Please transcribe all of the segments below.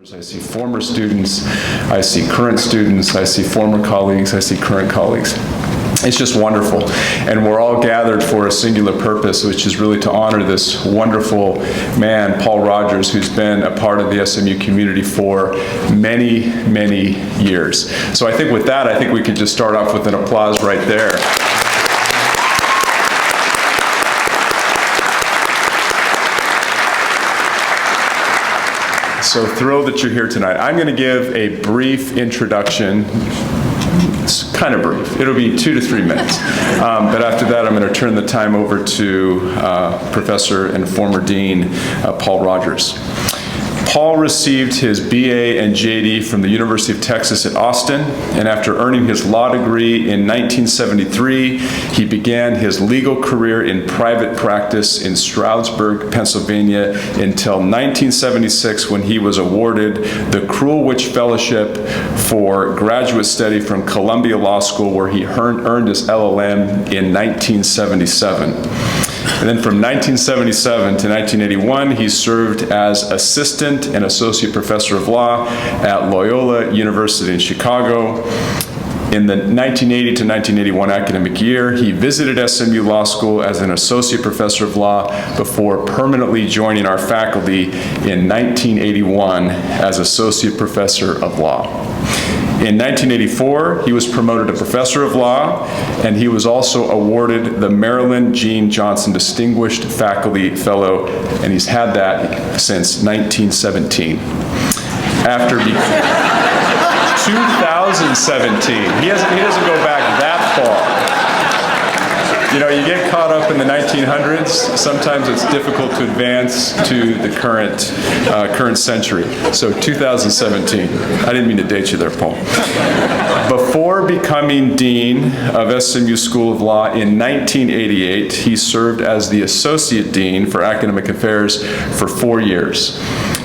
I see former students, I see current students, I see former colleagues, I see current colleagues. It's just wonderful. And we're all gathered for a singular purpose, which is really to honor this wonderful man, Paul Rogers, who's been a part of the SMU community for many, many years. So I think with that, I think we could just start off with an applause right there. So thrilled that you're here tonight. I'm going to give a brief introduction. It's kind of brief. It'll be 2 to 3 minutes. But after that, I'm going to turn the time over to Professor and former Dean Paul Rogers. Paul received his BA and JD from the University of Texas at Austin, and after earning his law degree in 1973, he began his legal career in private practice in Stroudsburg, Pennsylvania, until 1976 when he was awarded the Cruel Witch Fellowship for graduate study from Columbia Law School, where he earned his LLM in 1977. And then from 1977 to 1981, he served as assistant and associate professor of law at Loyola University in Chicago. In the 1980 to 1981 academic year, he visited SMU Law School as an associate professor of law before permanently joining our faculty in 1981 as associate professor of law. In 1984, he was promoted to professor of law, and he was also awarded the Marilyn Jean Johnson Distinguished Faculty Fellow, and he's had that since 1917. After 2017, he doesn't go back that far. You know, you get caught up in the 1900s, sometimes it's difficult to advance to the current century. So 2017. I didn't mean to date you there, Paul. Before becoming Dean of SMU School of Law in 1988, he served as the Associate Dean for Academic Affairs for 4 years.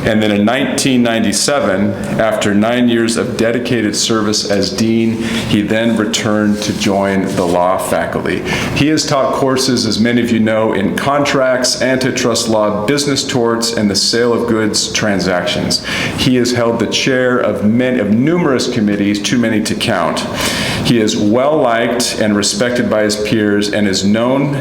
And then in 1997, after 9 years of dedicated service as dean, he then returned to join the law faculty. He has taught courses, as many of you know, in contracts, antitrust law, business torts, and the sale of goods transactions. He has held the chair of numerous committees, too many to count. He is well-liked and respected by his peers and is known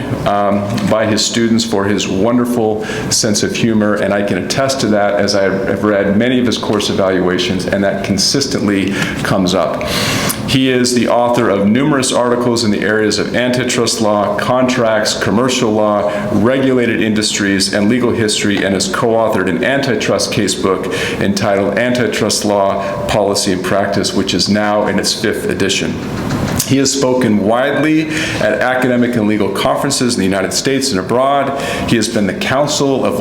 by his students for his wonderful sense of humor, and I can attest to that as I have read many of his course evaluations, and that consistently comes up. He is the author of numerous articles in the areas of antitrust law, contracts, commercial law, regulated industries, and legal history, and has co-authored an antitrust casebook entitled Antitrust Law, Policy and Practice, which is now in its 5th edition. He has spoken widely at academic and legal conferences in the United States and abroad. He has been the counsel at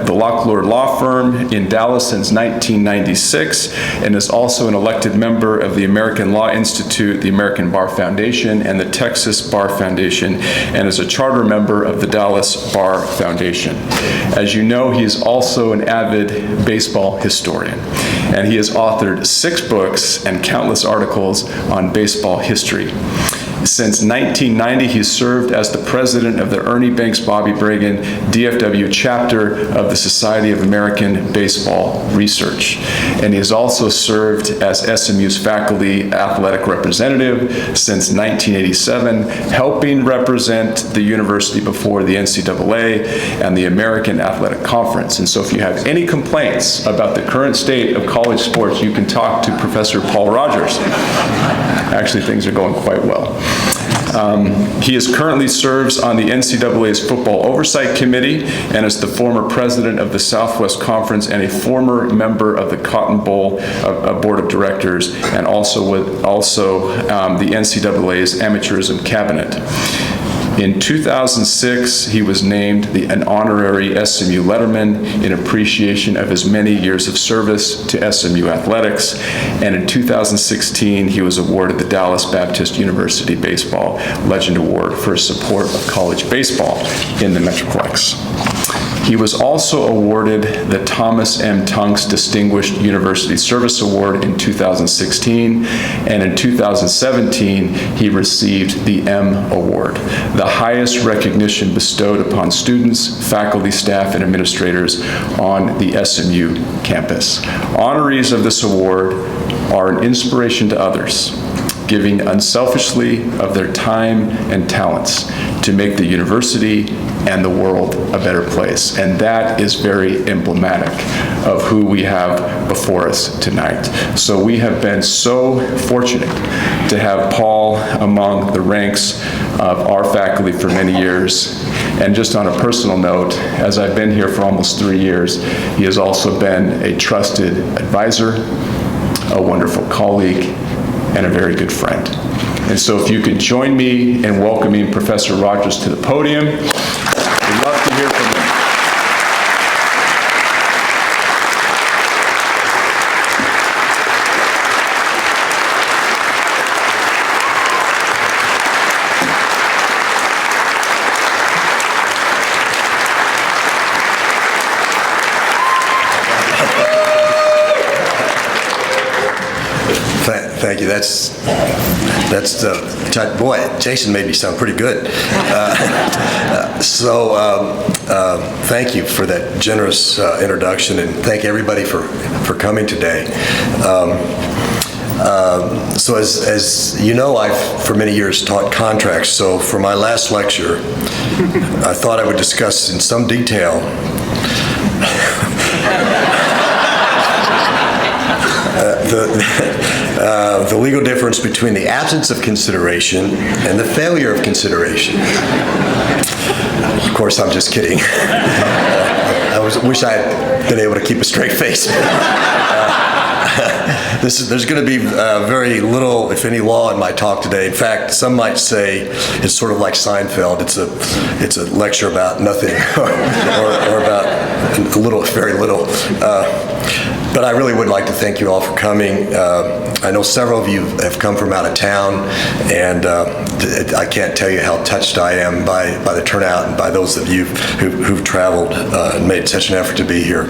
the Locklear Law Firm in Dallas since 1996 and is also an elected member of the American Law Institute, the American Bar Foundation, and the Texas Bar Foundation, and is a charter member of the Dallas Bar Foundation. As you know, he is also an avid baseball historian, and he has authored 6 books and countless articles on baseball history. Since 1990, he's served as the president of the Ernie Banks Bobby Bragan DFW chapter of the Society of American Baseball Research. And he has also served as SMU's faculty athletic representative since 1987, helping represent the university before the NCAA and the American Athletic Conference. And so if you have any complaints about the current state of college sports, you can talk to Professor Paul Rogers. Actually, things are going quite well. He currently serves on the NCAA's Football Oversight Committee and is the former president of the Southwest Conference and a former member of the Cotton Bowl Board of Directors, and also the NCAA's Amateurism Cabinet. In 2006, he was named an honorary SMU Letterman in appreciation of his many years of service to SMU athletics. And in 2016, he was awarded the Dallas Baptist University Baseball Legend Award for his support of college baseball in the Metroplex. He was also awarded the Thomas M. Tunks Distinguished University Service Award in 2016, and in 2017, he received the M Award, the highest recognition bestowed upon students, faculty, staff, and administrators on the SMU campus. Honorees of this award are an inspiration to others, giving unselfishly of their time and talents to make the university and the world a better place. And that is very emblematic of who we have before us tonight. So we have been so fortunate to have Paul among the ranks of our faculty for many years. And just on a personal note, as I've been here for almost 3 years, he has also been a trusted advisor, a wonderful colleague, and a very good friend. And so if you could join me in welcoming Professor Rogers to the podium, we'd love to hear from him. Thank you. Boy, Jason made me sound pretty good. Thank you for that generous introduction, and thank everybody for coming today. So as you know, I've for many years taught contracts. So for my last lecture, I thought I would discuss in some detail the legal difference between the absence of consideration and the failure of consideration. Of course, I'm just kidding. I wish I had been able to keep a straight face. There's going to be very little, if any, law in my talk today. In fact, some might say it's sort of like Seinfeld. It's a lecture about nothing, or about very little. But I really would like to thank you all for coming. I know several of you have come from out of town, and I can't tell you how touched I am by the turnout and by those of you who've traveled and made such an effort to be here.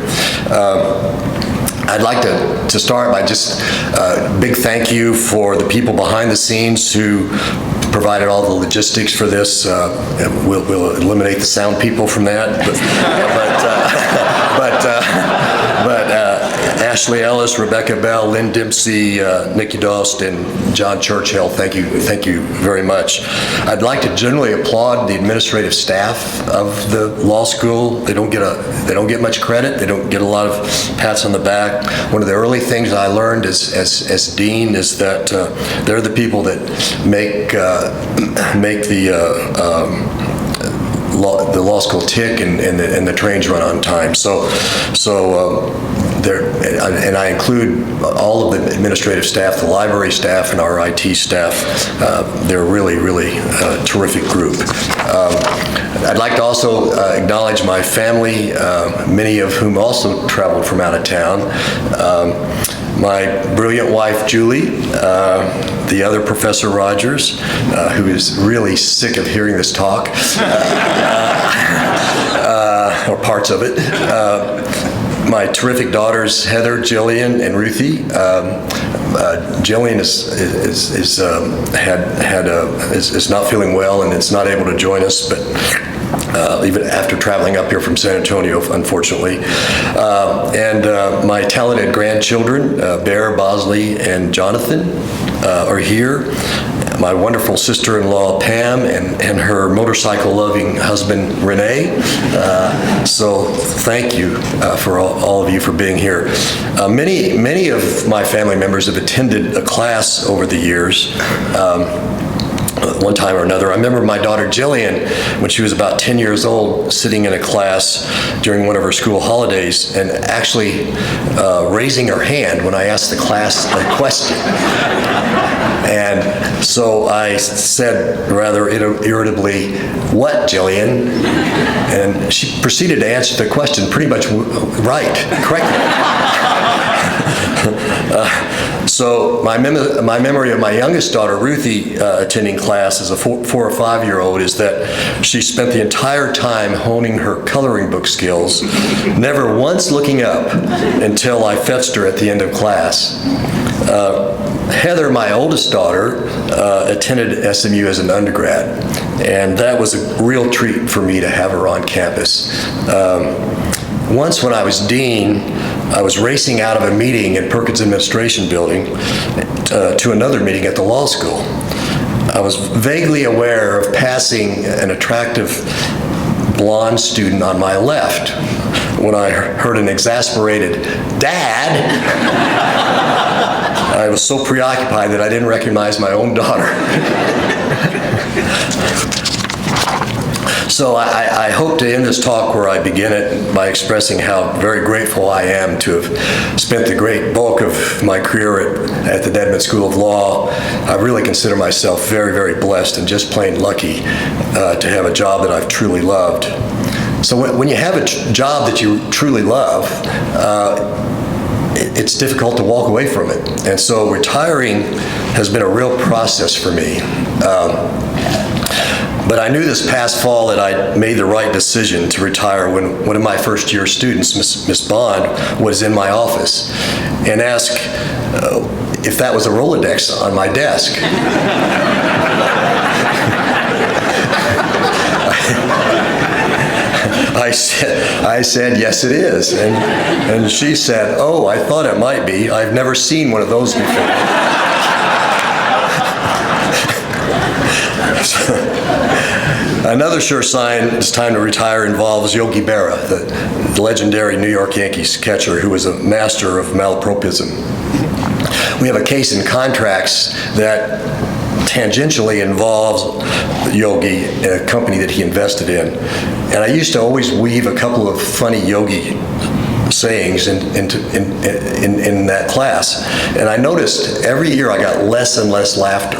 I'd like to start by just a big thank you for the people behind the scenes who provided all the logistics for this. We'll eliminate the sound people from that, but Ashley Ellis, Rebecca Bell, Lynn Dempsey, Nikki Dost, and John Churchill, thank you very much. I'd like to generally applaud the administrative staff of the law school. They don't get much credit. They don't get a lot of pats on the back. One of the early things I learned as dean is that they're the people that make the law school tick and the trains run on time. And I include all of the administrative staff, the library staff, and our IT staff. They're a really, really terrific group. I'd like to also acknowledge my family, many of whom also traveled from out of town. My brilliant wife, Julie, the other Professor Rogers, who is really sick of hearing this talk, or parts of it. My terrific daughters, Heather, Jillian, and Ruthie. Jillian is not feeling well and is not able to join us, but even after traveling up here from San Antonio, unfortunately. And my talented grandchildren, Bear, Bosley, and Jonathan, are here. My wonderful sister-in-law, Pam, and her motorcycle-loving husband, Renee. So thank you for all of you for being here. Many of my family members have attended a class over the years. One time or another. I remember my daughter Jillian, when she was about 10 years old, sitting in a class during one of her school holidays and actually raising her hand when I asked the class a question. And so I said rather irritably, "What, Jillian?" And she proceeded to answer the question pretty much correctly. So my memory of my youngest daughter, Ruthie, attending class as a 4 or 5-year-old is that she spent the entire time honing her coloring book skills, never once looking up until I fetched her at the end of class. Heather, my oldest daughter, attended SMU as an undergrad, and that was a real treat for me to have her on campus. Once when I was dean, I was racing out of a meeting in Perkins Administration Building to another meeting at the law school. I was vaguely aware of passing an attractive blonde student on my left when I heard an exasperated, "Dad!" I was so preoccupied that I didn't recognize my own daughter. So I hope to end this talk where I begin it by expressing how very grateful I am to have spent the great bulk of my career at the Dedman School of Law. I really consider myself very, very blessed and just plain lucky to have a job that I've truly loved. So when you have a job that you truly love, it's difficult to walk away from it. And so retiring has been a real process for me. But I knew this past fall that I made the right decision to retire when one of my first-year students, Miss Bond, was in my office and asked if that was a Rolodex on my desk. I said, "Yes, it is." And she said, "Oh, I thought it might be. I've never seen one of those before." Another sure sign it's time to retire involves Yogi Berra, the legendary New York Yankees catcher who was a master of malapropism. We have a case in contracts that tangentially involves Yogi, a company that he invested in. And I used to always weave a couple of funny Yogi sayings in that class. And I noticed every year I got less and less laughter.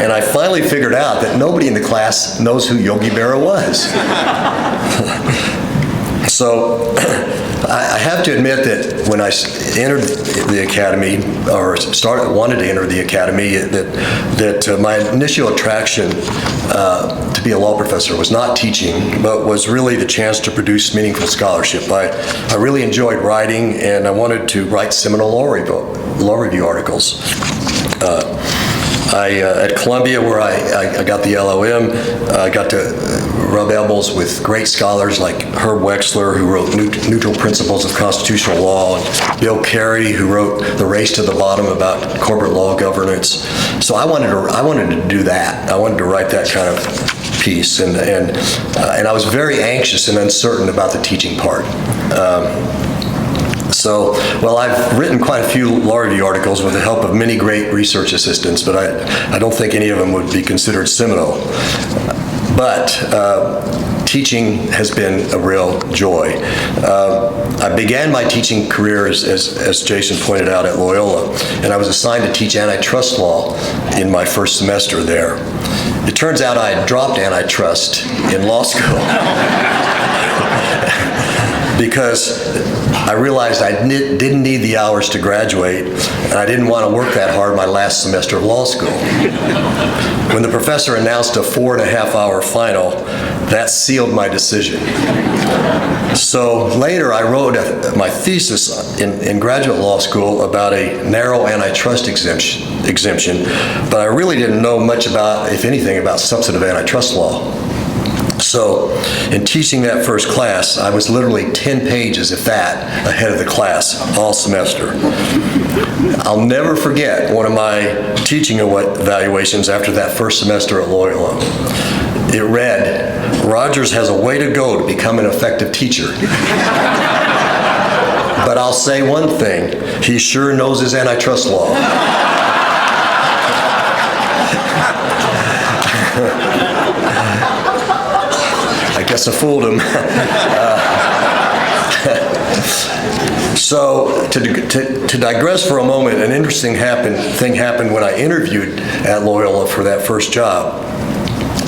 And I finally figured out that nobody in the class knows who Yogi Berra was. So I have to admit that when I entered the academy, or wanted to enter the academy, that my initial attraction to be a law professor was not teaching, but was really the chance to produce meaningful scholarship. I really enjoyed writing, and I wanted to write seminal law review articles. At Columbia, where I got the LOM, I got to rub elbows with great scholars like Herb Wexler, who wrote Neutral Principles of Constitutional Law, and Bill Carey, who wrote The Race to the Bottom about corporate law governance. So I wanted to do that. I wanted to write that kind of piece, and I was very anxious and uncertain about the teaching part. So, well, I've written quite a few law review articles with the help of many great research assistants, but I don't think any of them would be considered seminal. But teaching has been a real joy. I began my teaching career, as Jason pointed out, at Loyola, and I was assigned to teach antitrust law in my first semester there. It turns out I had dropped antitrust in law school. Because I realized I didn't need the hours to graduate, and I didn't want to work that hard my last semester of law school. When the professor announced a 4.5-hour final, that sealed my decision. So later I wrote my thesis in graduate law school about a narrow antitrust exemption, but I really didn't know much about, if anything, about substantive antitrust law. So in teaching that first class, I was literally 10 pages, if that, ahead of the class all semester. I'll never forget one of my teaching evaluations after that first semester at Loyola. It read, "Rogers has a way to go to become an effective teacher. But I'll say one thing, he sure knows his antitrust law." I guess I fooled him. So to digress for a moment, an interesting thing happened when I interviewed at Loyola for that first job.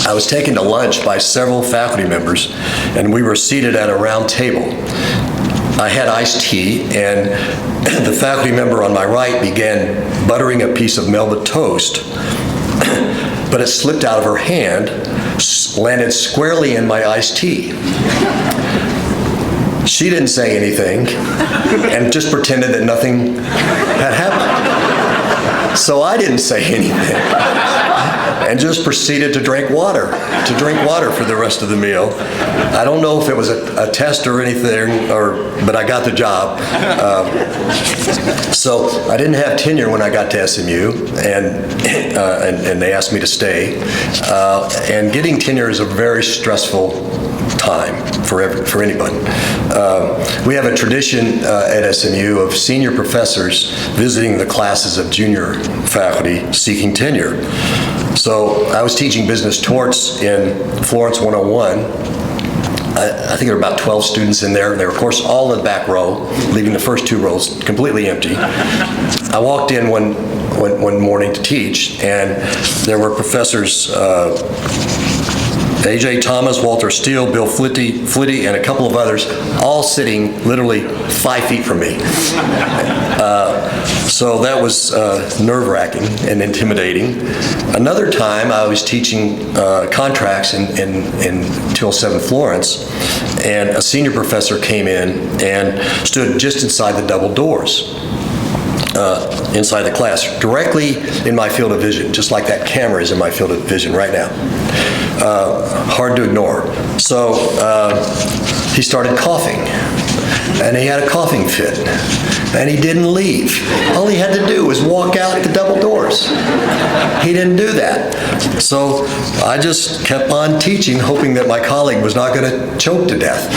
I was taken to lunch by several faculty members, and we were seated at a round table. I had iced tea, and the faculty member on my right began buttering a piece of Melba toast, but it slipped out of her hand, landed squarely in my iced tea. She didn't say anything and just pretended that nothing had happened. So I didn't say anything and just proceeded to drink water for the rest of the meal. I don't know if it was a test or anything, but I got the job. So I didn't have tenure when I got to SMU, and they asked me to stay. And getting tenure is a very stressful time for anybody. We have a tradition at SMU of senior professors visiting the classes of junior faculty seeking tenure. So I was teaching business torts in Florence 101. I think there were about 12 students in there. They were, of course, all in the back row, leaving the first 2 rows completely empty. I walked in one morning to teach, and there were professors A.J. Thomas, Walter Steele, Bill Flitty, and a couple of others, all sitting literally 5 feet from me. So that was nerve-wracking and intimidating. Another time, I was teaching contracts in 207 Florence, and a senior professor came in and stood just inside the double doors. Inside the class, directly in my field of vision, just like that camera is in my field of vision right now. Hard to ignore. So he started coughing, and he had a coughing fit, and he didn't leave. All he had to do was walk out the double doors. He didn't do that. So I just kept on teaching, hoping that my colleague was not going to choke to death.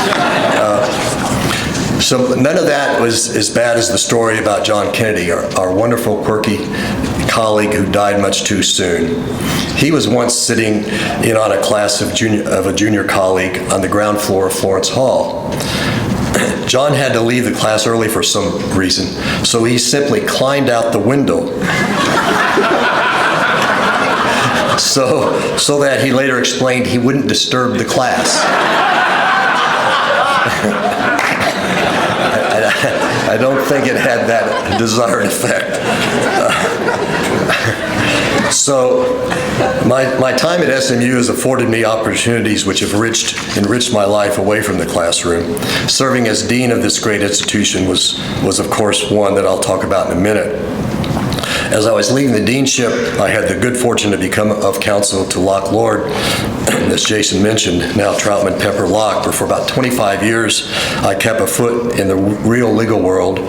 So none of that was as bad as the story about John Kennedy, our wonderful, quirky colleague who died much too soon. He was once sitting in on a class of a junior colleague on the ground floor of Florence Hall. John had to leave the class early for some reason, so he simply climbed out the window. So that he later explained he wouldn't disturb the class. I don't think it had that desired effect. So my time at SMU has afforded me opportunities which have enriched my life away from the classroom. Serving as dean of this great institution was of course one that I'll talk about in a minute. As I was leaving the deanship, I had the good fortune to become of counsel to Locke Lord, as Jason mentioned, now Troutman Pepper Locke, where for about 25 years I kept a foot in the real legal world,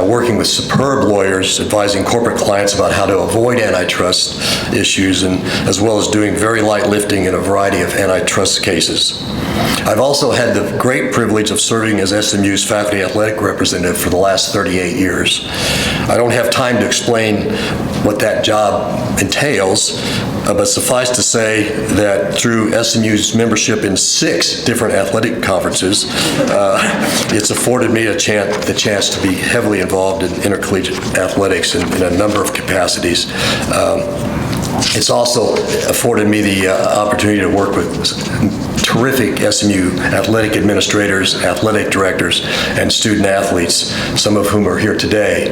working with superb lawyers, advising corporate clients about how to avoid antitrust issues, and as well as doing very light lifting in a variety of antitrust cases. I've also had the great privilege of serving as SMU's faculty athletic representative for the last 38 years. I don't have time to explain what that job entails, but suffice to say that through SMU's membership in 6 different athletic conferences, it's afforded me the chance to be heavily involved in intercollegiate athletics in a number of capacities. It's also afforded me the opportunity to work with terrific SMU athletic administrators, athletic directors, and student athletes, some of whom are here today.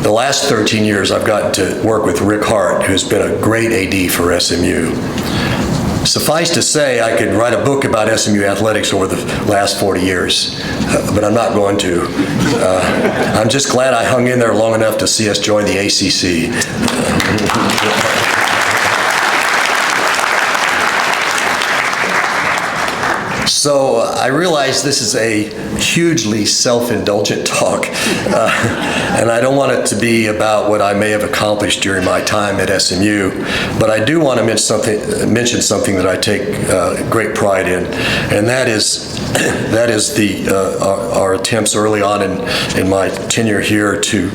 The last 13 years, I've gotten to work with Rick Hart, who's been a great AD for SMU. Suffice to say, I could write a book about SMU athletics over the last 40 years, but I'm not going to. I'm just glad I hung in there long enough to see us join the ACC. So I realize this is a hugely self-indulgent talk, and I don't want it to be about what I may have accomplished during my time at SMU, but I do want to mention something that I take great pride in, and that is our attempts early on in my tenure here to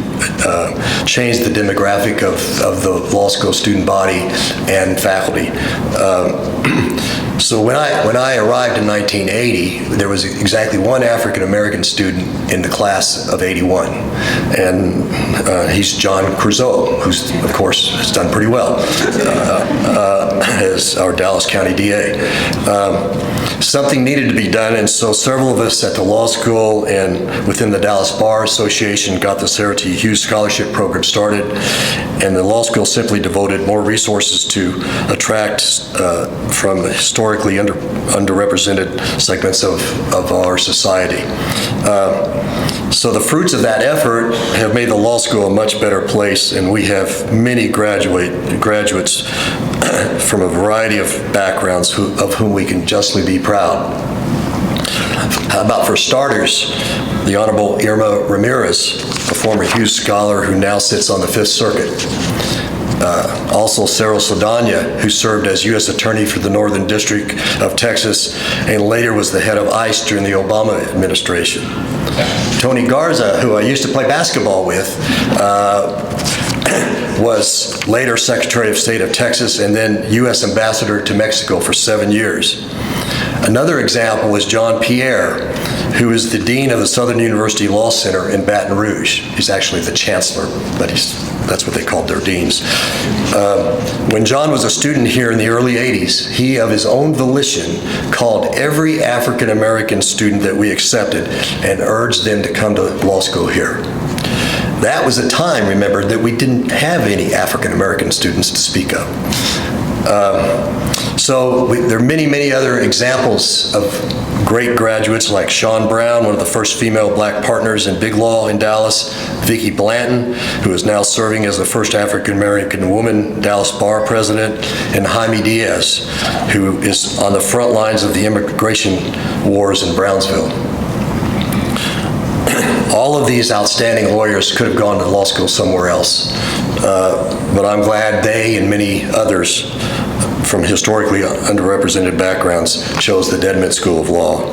change the demographic of the law school student body and faculty. So when I arrived in 1980, there was exactly one African-American student in the class of '81, and he's John Creusot, who's, of course, has done pretty well as our Dallas County DA. Something needed to be done, and so several of us at the law school and within the Dallas Bar Association got the Sarah T. Hughes Scholarship Program started, and the law school simply devoted more resources to attract from historically underrepresented segments of our society. So the fruits of that effort have made the law school a much better place, and we have many graduates from a variety of backgrounds of whom we can justly be proud. How about, for starters, the Honorable Irma Ramirez, a former Hughes Scholar who now sits on the Fifth Circuit. Also Cyril Saldana, who served as U.S. Attorney for the Northern District of Texas and later was the head of ICE during the Obama administration. Tony Garza, who I used to play basketball with, was later Secretary of State of Texas and then U.S. Ambassador to Mexico for 7 years. Another example is John Pierre, who is the Dean of the Southern University Law Center in Baton Rouge. He's actually the Chancellor, but that's what they called their deans. When John was a student here in the early 80s, he, of his own volition, called every African American student that we accepted and urged them to come to law school here. That was a time, remember, that we didn't have any African American students to speak of. There are many, many other examples of great graduates like Sean Brown, one of the first female black partners in Big Law in Dallas, Vicki Blanton, who is now serving as the first African-American woman Dallas Bar president, and Jaime Diaz, who is on the front lines of the immigration wars in Brownsville. All of these outstanding lawyers could have gone to law school somewhere else, but I'm glad they and many others from historically underrepresented backgrounds chose the Dedman School of Law.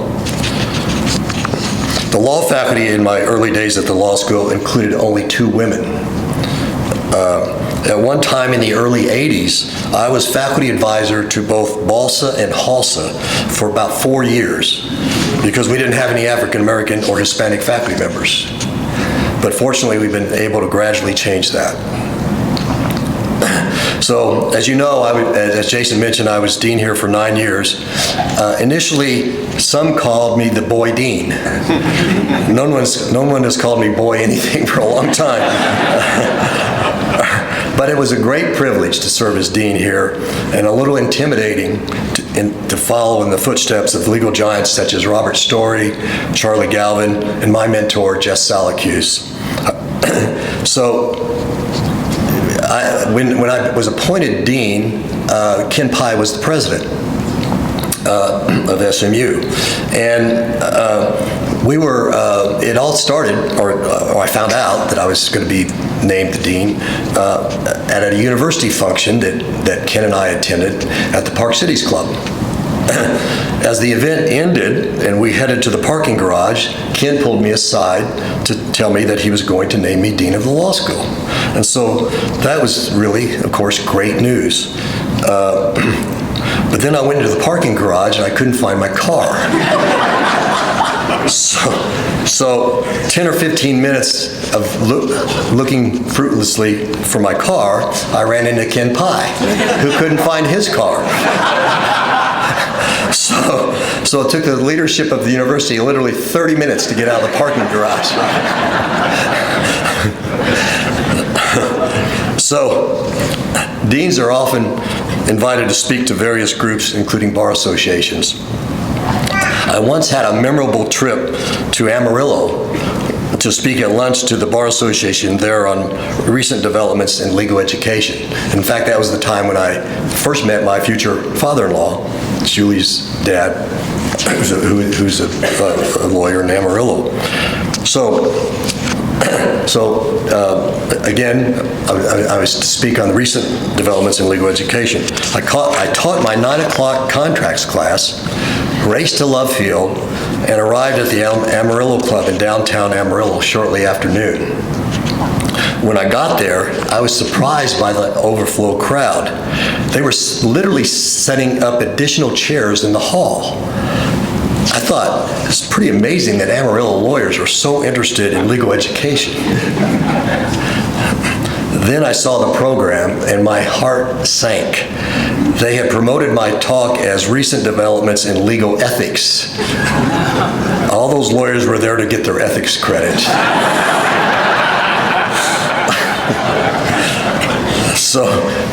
The law faculty in my early days at the law school included only 2 women. At one time in the early 80s, I was faculty advisor to both BALSA and HALSA for about 4 years because we didn't have any African American or Hispanic faculty members. But fortunately, we've been able to gradually change that. So, as you know, as Jason mentioned, I was dean here for 9 years. Initially, some called me the boy dean. No one has called me boy anything for a long time. But it was a great privilege to serve as dean here, and a little intimidating to follow in the footsteps of legal giants such as Robert Story, Charlie Galvin, and my mentor, Jess Salacuse. When I was appointed dean, Ken Pye was the president of SMU, and it all started, or I found out that I was going to be named the dean at a university function that Ken and I attended at the Park Cities Club. As the event ended and we headed to the parking garage, Ken pulled me aside to tell me that he was going to name me dean of the law school. And so that was really, of course, great news. But then I went into the parking garage and I couldn't find my car. So 10 or 15 minutes of looking fruitlessly for my car, I ran into Ken Pye, who couldn't find his car. So it took the leadership of the university literally 30 minutes to get out of the parking garage. So deans are often invited to speak to various groups, including bar associations. I once had a memorable trip to Amarillo to speak at lunch to the Bar Association there on recent developments in legal education. In fact, that was the time when I first met my future father-in-law, Julie's dad, who's a lawyer in Amarillo. Again, I was to speak on the recent developments in legal education. I taught my 9 o'clock contracts class, raced to Love Field, and arrived at the Amarillo Club in downtown Amarillo shortly after noon. When I got there, I was surprised by the overflow crowd. They were literally setting up additional chairs in the hall. I thought, it's pretty amazing that Amarillo lawyers are so interested in legal education. Then I saw the program and my heart sank. They had promoted my talk as recent developments in legal ethics. All those lawyers were there to get their ethics credit. So,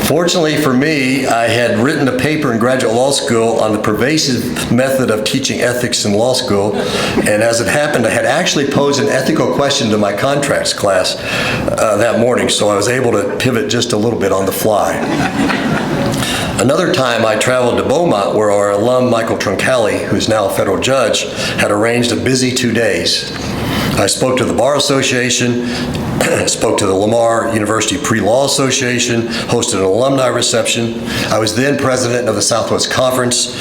fortunately for me, I had written a paper in graduate law school on the pervasive method of teaching ethics in law school, and as it happened, I had actually posed an ethical question to my contracts class that morning, so I was able to pivot just a little bit on the fly. Another time I traveled to Beaumont where our alum Michael Troncalli, who's now a federal judge, had arranged a busy 2 days. I spoke to the Bar Association, spoke to the Lamar University Pre-Law Association, hosted an alumni reception. I was then president of the Southwest Conference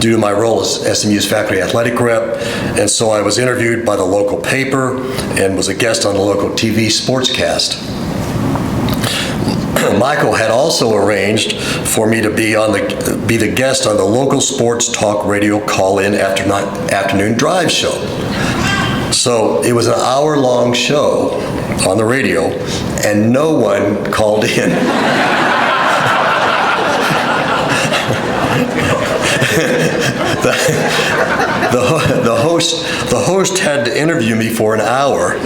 due to my role as SMU's faculty athletic rep, and so I was interviewed by the local paper and was a guest on the local TV sportscast. Michael had also arranged for me to be the guest on the local sports talk radio call-in afternoon drive show. So it was an hour-long show on the radio, and no one called in. The host had to interview me for an hour,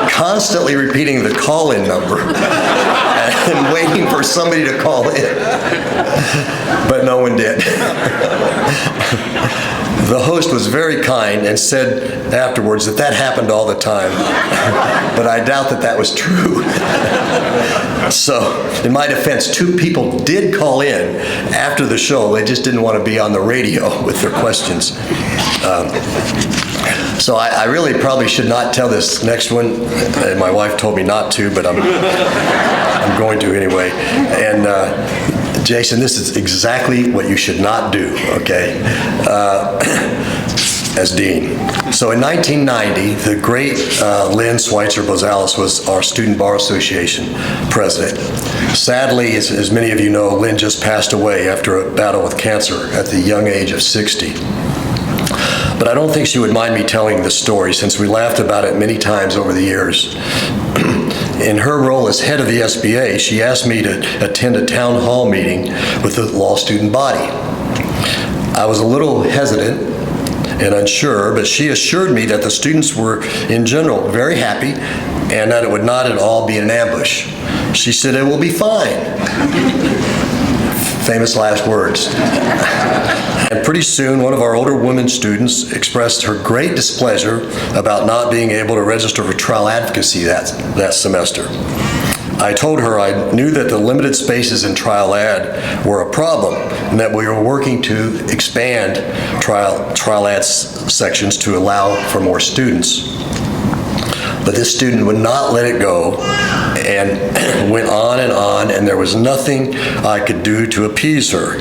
constantly repeating the call-in number and waiting for somebody to call in. But no one did. The host was very kind and said afterwards that happened all the time, but I doubt that was true. So, in my defense, 2 people did call in after the show. They just didn't want to be on the radio with their questions. So I really probably should not tell this next one, and my wife told me not to, but I'm going to anyway. And Jason, this is exactly what you should not do, okay, as dean. So in 1990, the great Lynn Schweitzer Bozales was our Student Bar Association president. Sadly, as many of you know, Lynn just passed away after a battle with cancer at the young age of 60. But I don't think she would mind me telling this story since we laughed about it many times over the years. In her role as head of the SBA, she asked me to attend a town hall meeting with the law student body. I was a little hesitant and unsure, but she assured me that the students were, in general, very happy and that it would not at all be an ambush. She said, "It will be fine." Famous last words. And pretty soon, one of our older women students expressed her great displeasure about not being able to register for trial advocacy that semester. I told her I knew that the limited spaces in trial ad were a problem and that we were working to expand trial ad sections to allow for more students. But this student would not let it go and went on, and there was nothing I could do to appease her.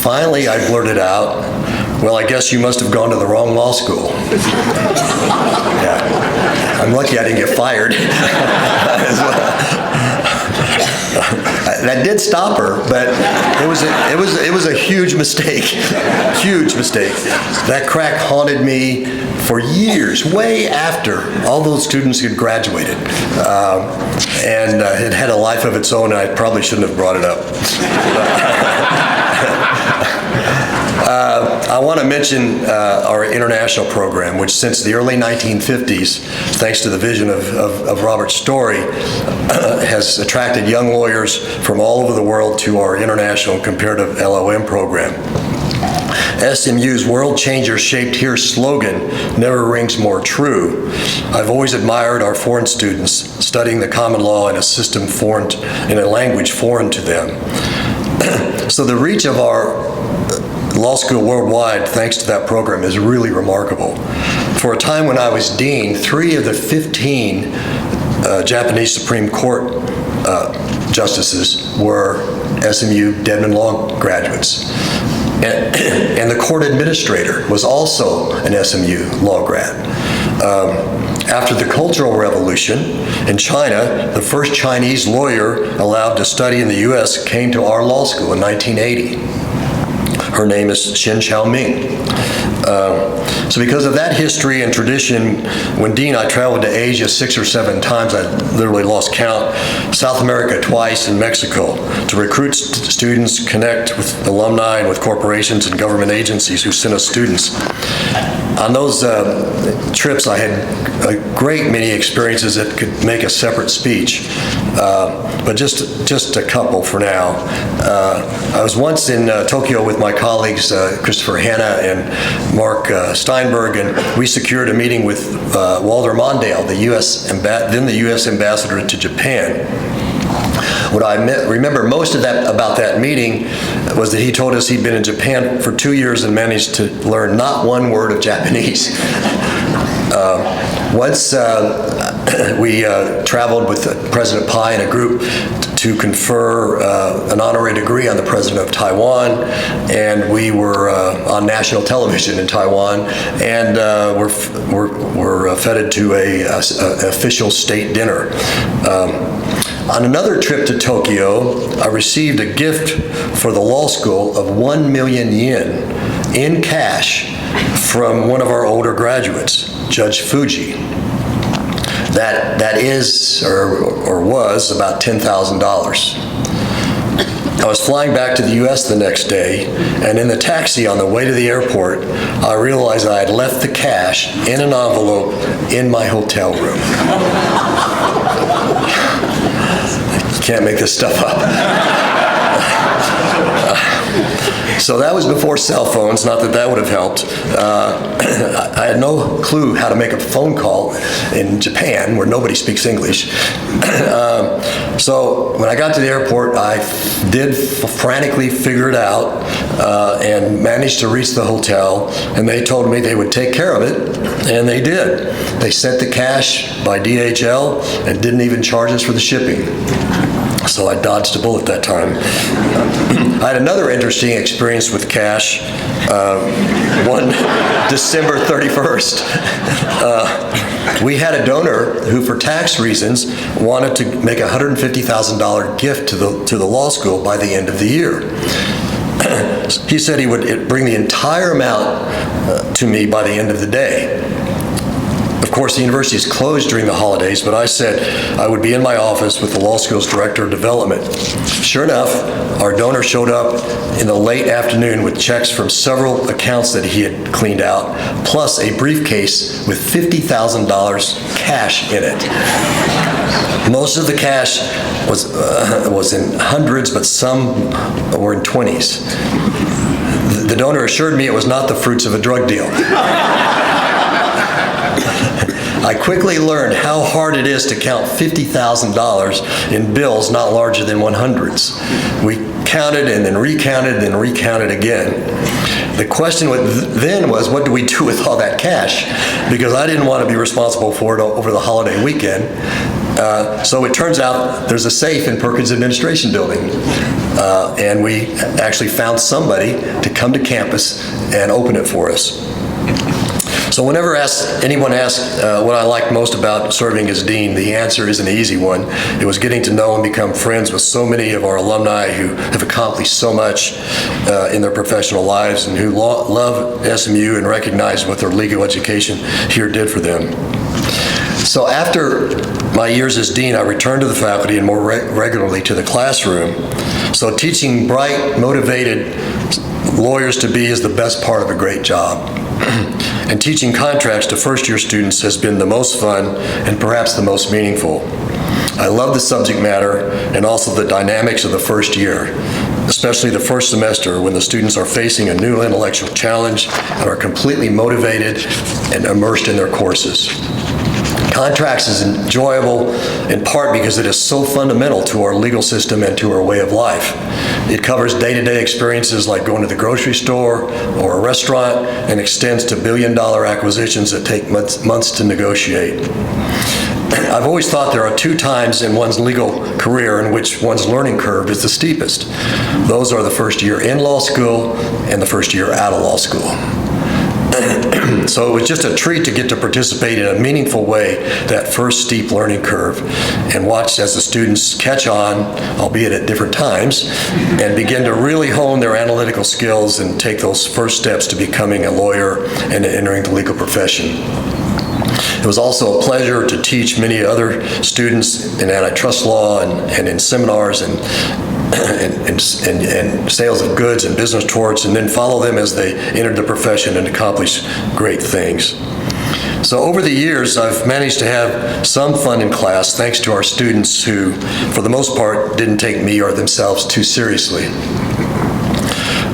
Finally, I blurted out, "Well, I guess you must have gone to the wrong law school." Yeah. I'm lucky I didn't get fired. That did stop her, but it was a huge mistake. Huge mistake. That crack haunted me for years, way after all those students had graduated. And it had a life of its own, and I probably shouldn't have brought it up. I want to mention our international program, which since the early 1950s, thanks to the vision of Robert Story, has attracted young lawyers from all over the world to our international comparative LLM program. SMU's World Changer Shaped Here slogan never rings more true. I've always admired our foreign students studying the common law in a system foreign, in a language foreign to them. So the reach of our law school worldwide, thanks to that program, is really remarkable. For a time when I was dean, 3 of the 15 Japanese Supreme Court justices were SMU Dedman Law graduates. And the court administrator was also an SMU law grad. After the Cultural Revolution in China, the first Chinese lawyer allowed to study in the U.S. came to our law school in 1980. Her name is Shin Chao Ming. So because of that history and tradition, when Dean, I traveled to Asia 6 or 7 times. I literally lost count. South America twice, and Mexico, to recruit students, connect with alumni and with corporations and government agencies who sent us students. On those trips, I had a great many experiences that could make a separate speech, but just a couple for now. I was once in Tokyo with my colleagues, Christopher Hanna and Mark Steinberg, and we secured a meeting with Walter Mondale, then the U.S. ambassador to Japan. What I remember most about that meeting was that he told us he'd been in Japan for 2 years and managed to learn not one word of Japanese. Once we traveled with President Pai and a group to confer an honorary degree on the President of Taiwan, and we were on national television in Taiwan, and were feted to an official state dinner. On another trip to Tokyo, I received a gift for the law school of 1 million yen in cash from one of our older graduates, Judge Fuji. That is, or was, about $10,000. I was flying back to the U.S. the next day, and in the taxi on the way to the airport, I realized I had left the cash in an envelope in my hotel room. You can't make this stuff up. So that was before cell phones, not that that would have helped. I had no clue how to make a phone call in Japan, where nobody speaks English. So when I got to the airport, I did frantically figure it out and managed to reach the hotel, and they told me they would take care of it, and they did. They sent the cash by DHL and didn't even charge us for the shipping. So I dodged a bullet that time. I had another interesting experience with cash one December 31st. We had a donor who, for tax reasons, wanted to make a $150,000 gift to the law school by the end of the year. He said he would bring the entire amount to me by the end of the day. Of course, the university is closed during the holidays, but I said I would be in my office with the law school's director of development. Sure enough, our donor showed up in the late afternoon with checks from several accounts that he had cleaned out, plus a briefcase with $50,000 cash in it. Most of the cash was in hundreds, but some were in 20s. The donor assured me it was not the fruits of a drug deal. I quickly learned how hard it is to count $50,000 in bills not larger than 100s. We counted and then recounted and recounted again. The question then was, what do we do with all that cash? Because I didn't want to be responsible for it over the holiday weekend. So it turns out there's a safe in Perkins Administration Building. And we actually found somebody to come to campus and open it for us. So whenever anyone asks what I liked most about serving as dean, the answer is an easy one. It was getting to know and become friends with so many of our alumni who have accomplished so much in their professional lives and who love SMU and recognize what their legal education here did for them. So after my years as dean, I returned to the faculty and more regularly to the classroom. So teaching bright, motivated lawyers to be is the best part of a great job. And teaching contracts to first-year students has been the most fun and perhaps the most meaningful. I love the subject matter and also the dynamics of the first year, especially the first semester when the students are facing a new intellectual challenge and are completely motivated and immersed in their courses. Contracts is enjoyable in part because it is so fundamental to our legal system and to our way of life. It covers day-to-day experiences like going to the grocery store or a restaurant and extends to billion-dollar acquisitions that take months to negotiate. I've always thought there are 2 times in one's legal career in which one's learning curve is the steepest. Those are the first year in law school and the first year out of law school. So it was just a treat to get to participate in a meaningful way that first steep learning curve and watch as the students catch on, albeit at different times, and begin to really hone their analytical skills and take those first steps to becoming a lawyer and entering the legal profession. It was also a pleasure to teach many other students in antitrust law and in seminars and sales of goods and business torts, and then follow them as they entered the profession and accomplished great things. So over the years, I've managed to have some fun in class thanks to our students who, for the most part, didn't take me or themselves too seriously.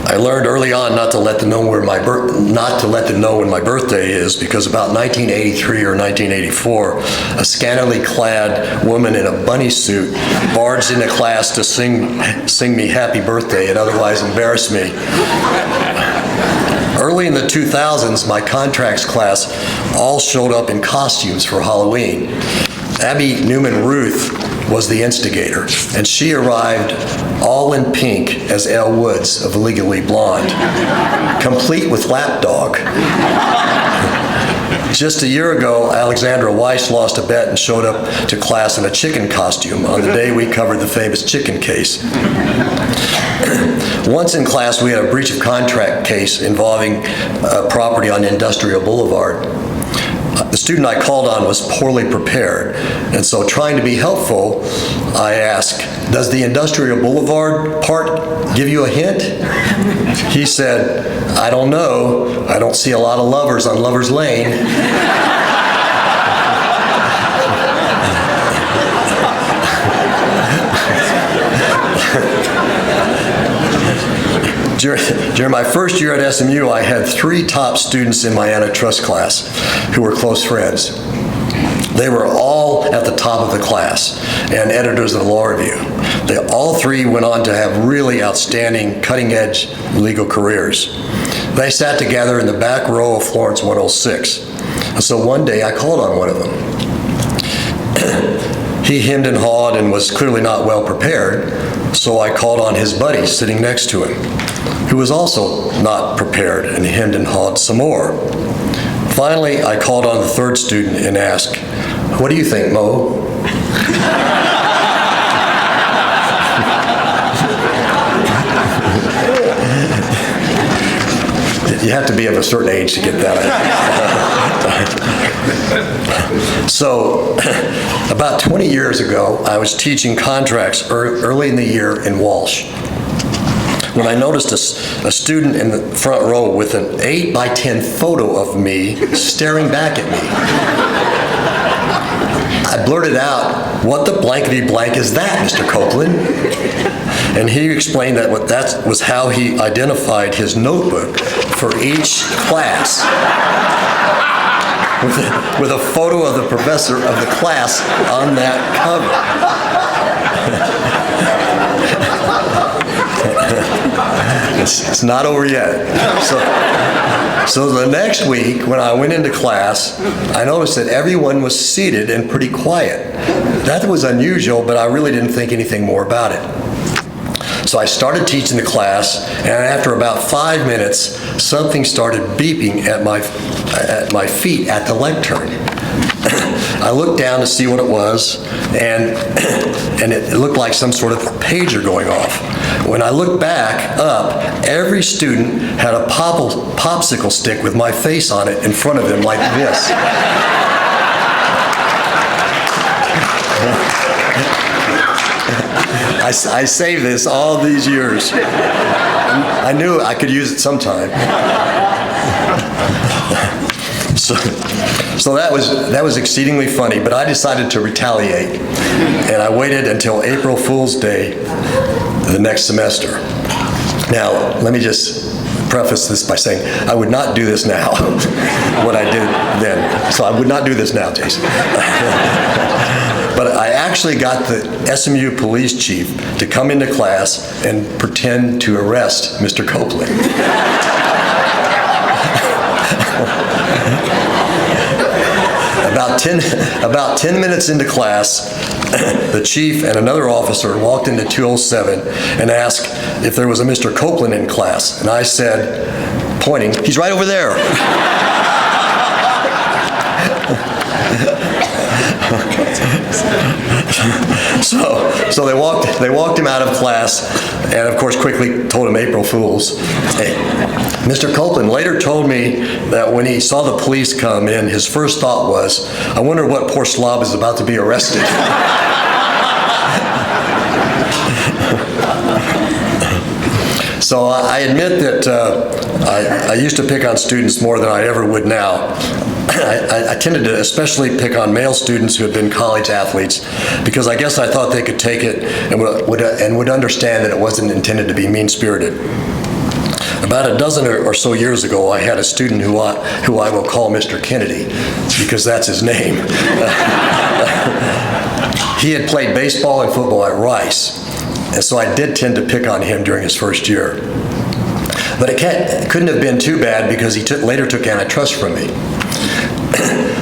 I learned early on not to let them know when my birthday is, because about 1983 or 1984, a scantily clad woman in a bunny suit barged into class to sing me happy birthday and otherwise embarrass me. Early in the 2000s, my contracts class all showed up in costumes for Halloween. Abby Newman Ruth was the instigator, and she arrived all in pink as Elle Woods of Legally Blonde, complete with lapdog. Just a year ago, Alexandra Weiss lost a bet and showed up to class in a chicken costume on the day we covered the famous chicken case. Once in class, we had a breach of contract case involving property on Industrial Boulevard. The student I called on was poorly prepared, and so trying to be helpful, I asked, "Does the Industrial Boulevard part give you a hint?" He said, "I don't know. I don't see a lot of lovers on Lover's Lane." During my first year at SMU, I had 3 top students in my antitrust class who were close friends. They were all at the top of the class and editors of the Law Review. They all 3 went on to have really outstanding, cutting-edge legal careers. They sat together in the back row of Florence 106. And so one day I called on one of them. He hemmed and hawed and was clearly not well prepared, so I called on his buddy sitting next to him, who was also not prepared and hemmed and hawed some more. Finally, I called on the 3rd student and asked, "What do you think, Mo?" You have to be of a certain age to get that. So, about 20 years ago, I was teaching contracts early in the year in Walsh, when I noticed a student in the front row with an 8x10 photo of me staring back at me. I blurted out, "What the blankety blank is that, Mr. Copeland?" And he explained that that was how he identified his notebook for each class, with a photo of the professor of the class on that cover. It's not over yet. So the next week, when I went into class, I noticed that everyone was seated and pretty quiet. That was unusual, but I really didn't think anything more about it. So I started teaching the class, and after about 5 minutes, something started beeping at my feet at the lectern. I looked down to see what it was, and it looked like some sort of pager going off. When I looked back up, every student had a popsicle stick with my face on it in front of them like this. I saved this all these years. I knew I could use it sometime. So that was exceedingly funny, but I decided to retaliate, and I waited until April Fool's Day the next semester. Now, let me just preface this by saying I would not do this now, what I did then. So I would not do this now, Jason. But I actually got the SMU police chief to come into class and pretend to arrest Mr. Copeland. About 10 minutes into class, the chief and another officer walked into 207 and asked if there was a Mr. Copeland in class. And I said, pointing, "He's right over there." So they walked him out of class, and of course quickly told him April Fools. Hey, Mr. Copeland later told me that when he saw the police come in, his first thought was, I wonder what poor slob is about to be arrested. So I admit that I used to pick on students more than I ever would now. I tended to especially pick on male students who had been college athletes because I guess I thought they could take it and would understand that it wasn't intended to be mean-spirited. About a dozen or so years ago, I had a student who I will call Mr. Kennedy because that's his name. He had played baseball and football at Rice, and so I did tend to pick on him during his first year. But it couldn't have been too bad because he later took antitrust from me.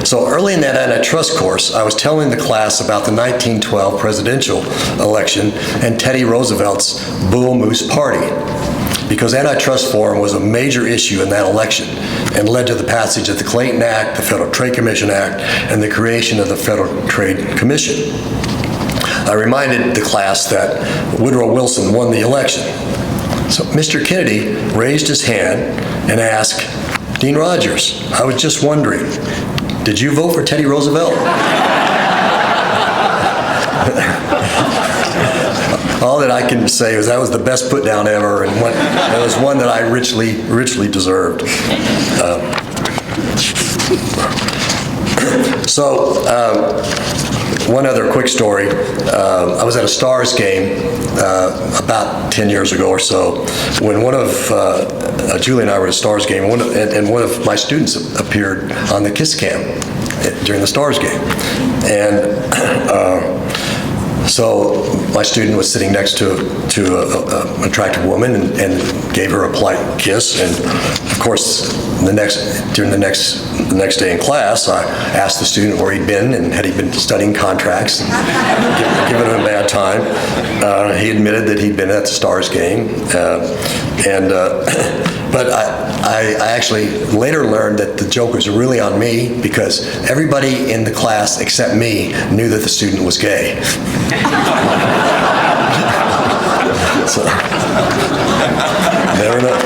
So early in that antitrust course, I was telling the class about the 1912 presidential election and Teddy Roosevelt's Bull Moose Party, because antitrust reform was a major issue in that election and led to the passage of the Clayton Act, the Federal Trade Commission Act, and the creation of the Federal Trade Commission. I reminded the class that Woodrow Wilson won the election. So Mr. Kennedy raised his hand and asked, Dean Rogers, I was just wondering, did you vote for Teddy Roosevelt? All that I can say is that was the best put down ever, and it was one that I richly deserved. One other quick story. I was at a Stars game about 10 years ago or so when Julie and I were at a Stars game, and one of my students appeared on the Kiss Cam during the Stars game. And so my student was sitting next to an attractive woman and gave her a polite kiss. And of course, during the next day in class, I asked the student where he'd been and had he been studying contracts and given him a bad time. He admitted that he'd been at the Stars game. But I actually later learned that the joke was really on me because everybody in the class except me knew that the student was gay. So, never know.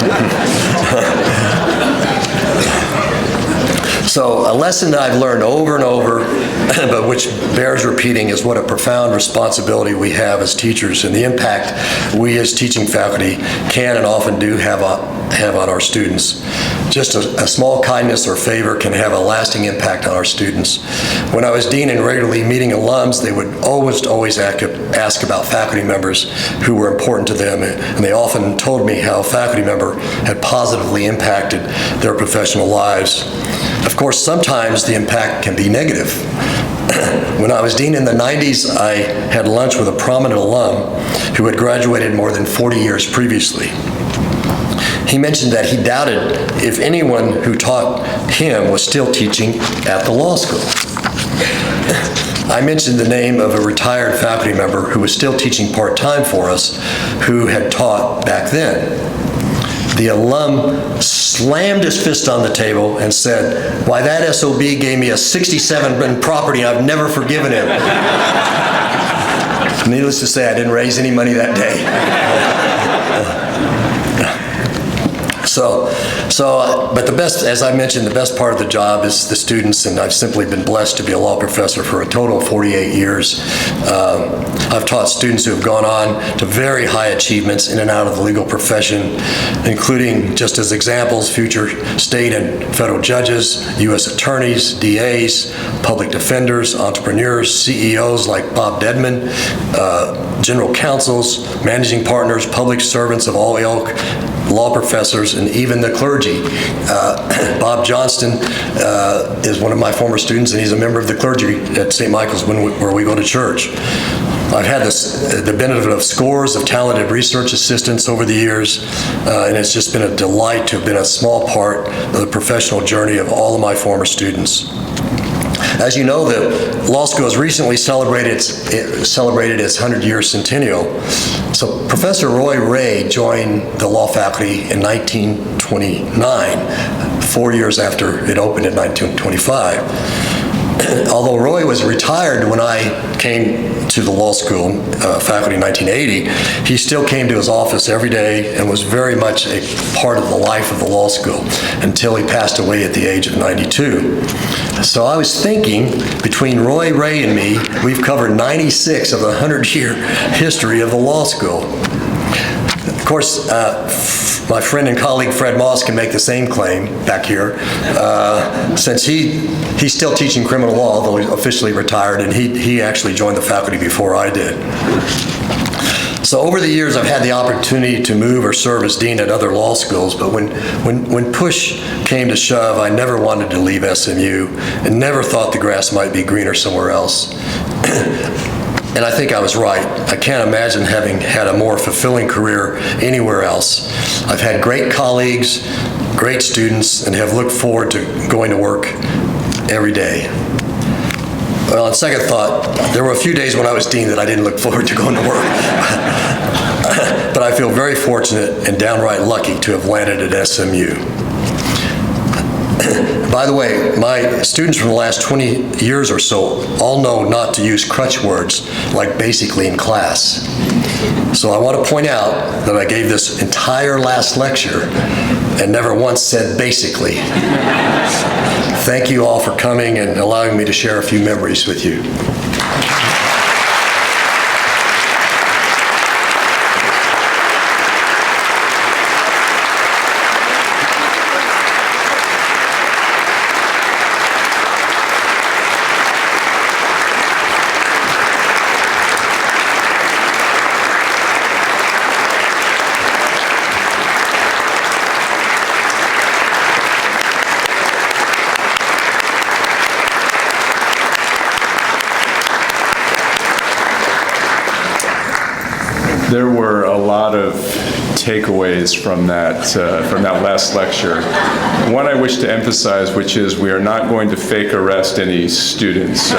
So a lesson that I've learned over and over, but which bears repeating, is what a profound responsibility we have as teachers and the impact we as teaching faculty can and often do have on our students. Just a small kindness or favor can have a lasting impact on our students. When I was dean and regularly meeting alums, they would always ask about faculty members who were important to them, and they often told me how a faculty member had positively impacted their professional lives. Of course, sometimes the impact can be negative. When I was dean in the 90s, I had lunch with a prominent alum who had graduated more than 40 years previously. He mentioned that he doubted if anyone who taught him was still teaching at the law school. I mentioned the name of a retired faculty member who was still teaching part-time for us, who had taught back then. The alum slammed his fist on the table and said, "Why, that SOB gave me a 67 in property and I've never forgiven him." Needless to say, I didn't raise any money that day. But the best, as I mentioned, the best part of the job is the students, and I've simply been blessed to be a law professor for a total of 48 years. I've taught students who have gone on to very high achievements in and out of the legal profession, including, just as examples, future state and federal judges, U.S. attorneys, DAs, public defenders, entrepreneurs, CEOs like Bob Dedman, general counsels, managing partners, public servants of all ilk, law professors, and even the clergy. Bob Johnston is one of my former students, and he's a member of the clergy at St. Michael's where we go to church. I've had the benefit of scores of talented research assistants over the years, and it's just been a delight to have been a small part of the professional journey of all of my former students. As you know, the law school has recently celebrated its 100-year centennial. So Professor Roy Ray joined the law faculty in 1929, 4 years after it opened in 1925. although Roy was retired when I came to the law school, faculty in 1980, he still came to his office every day and was very much a part of the life of the law school until he passed away at the age of 92. So I was thinking, between Roy, Ray, and me, we've covered 96 of the 100-year history of the law school. Of course, my friend and colleague Fred Moss can make the same claim back here, since he's still teaching criminal law, although he's officially retired, and he actually joined the faculty before I did. So over the years, I've had the opportunity to move or serve as dean at other law schools, but when push came to shove, I never wanted to leave SMU and never thought the grass might be greener somewhere else. And I think I was right. I can't imagine having had a more fulfilling career anywhere else. I've had great colleagues, great students, and have looked forward to going to work every day. Well, on second thought, there were a few days when I was dean that I didn't look forward to going to work. But I feel very fortunate and downright lucky to have landed at SMU. By the way, my students from the last 20 years or so all know not to use crutch words like basically in class. So I want to point out that I gave this entire last lecture and never once said basically. Thank you all for coming and allowing me to share a few memories with you. There were a lot of takeaways from that last lecture. One I wish to emphasize, which is we are not going to fake arrest any students, so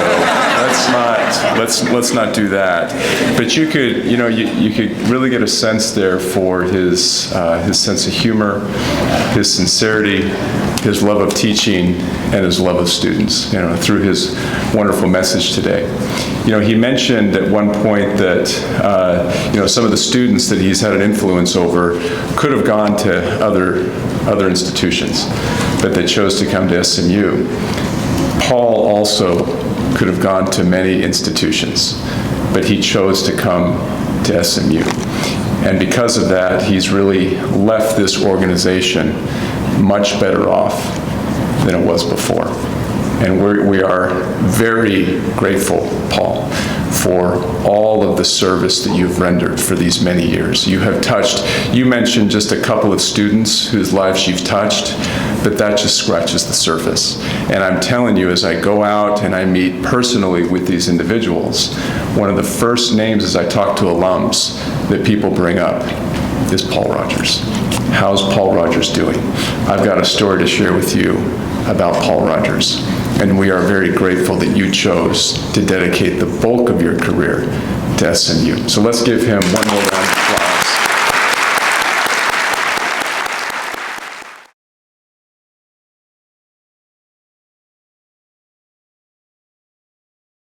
let's not do that. But you could really get a sense there for his sense of humor, his sincerity, his love of teaching, and his love of students, through his wonderful message today. He mentioned at one point that, some of the students that he's had an influence over could have gone to other institutions, but they chose to come to SMU. Paul also could have gone to many institutions, but he chose to come to SMU. And because of that, he's really left this organization much better off than it was before. And we are very grateful, Paul, for all of the service that you've rendered for these many years. You mentioned just a couple of students whose lives you've touched, but that just scratches the surface. And I'm telling you, as I go out and I meet personally with these individuals, one of the first names as I talk to alums that people bring up is Paul Rogers. How's Paul Rogers doing? I've got a story to share with you about Paul Rogers. And we are very grateful that you chose to dedicate the bulk of your career to SMU. So let's give him one more round.